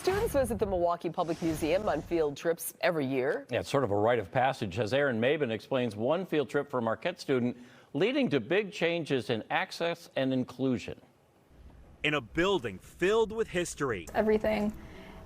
Students visit the Milwaukee Public Museum on field trips every year. Yeah, it's sort of a rite of passage, as Aaron Mabin explains one field trip for a Marquette student leading to big changes in access and inclusion. In a building filled with history. Everything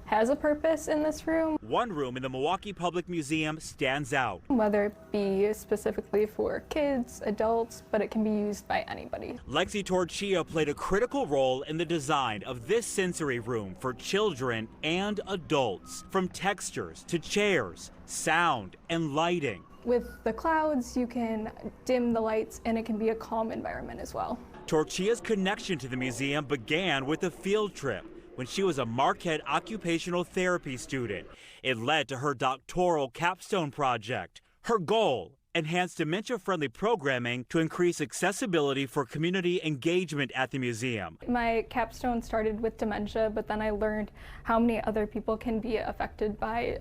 has a purpose in this room. One room in the Milwaukee Public Museum stands out. Whether it be specifically for kids, adults, but it can be used by anybody. Lexi Torchia played a critical role in the design of this sensory room for children and adults. From textures to chairs, sound and lighting. With the clouds, you can dim the lights and it can be a calm environment as well. Torchia's connection to the museum began with a field trip when she was a Marquette occupational therapy student. It led to her doctoral capstone project. Her goal, enhance dementia-friendly programming to increase accessibility for community engagement at the museum. My capstone started with dementia, but then I learned how many other people can be affected by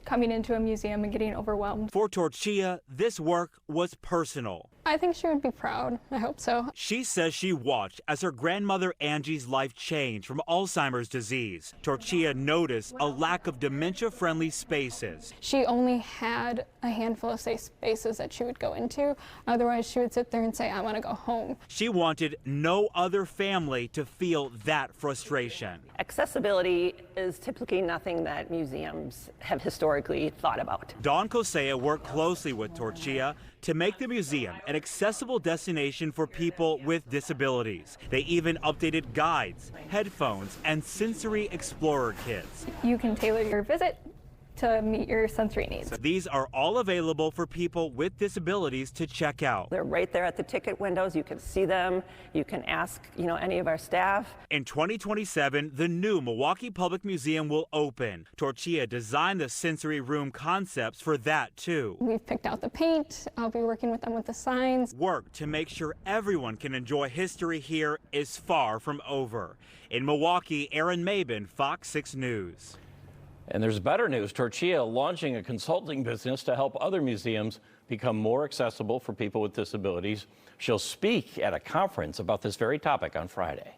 coming into a museum and getting overwhelmed. For Torchia, this work was personal. I think she would be proud. I hope so. She says she watched as her grandmother Angie's life changed from Alzheimer's disease. Torchia noticed a lack of dementia-friendly spaces. She only had a handful of safe spaces that she would go into. Otherwise, she would sit there and say, I want to go home. She wanted no other family to feel that frustration. Accessibility is typically nothing that museums have historically thought about. Dawn Kosea worked closely with Torchia to make the museum an accessible destination for people with disabilities. They even updated guides, headphones, and sensory explorer kits. You can tailor your visit to meet your sensory needs. These are all available for people with disabilities to check out. They're right there at the ticket windows. You can see them. You can ask, any of our staff. In 2027, the new Milwaukee Public Museum will open. Torchia designed the sensory room concepts for that too. We've picked out the paint. I'll be working with them with the signs. Work to make sure everyone can enjoy history here is far from over. In Milwaukee, Aaron Mabin, FOX 6 News. And there's better news. Torchia launching a consulting business to help other museums become more accessible for people with disabilities. She'll speak at a conference about this very topic on Friday.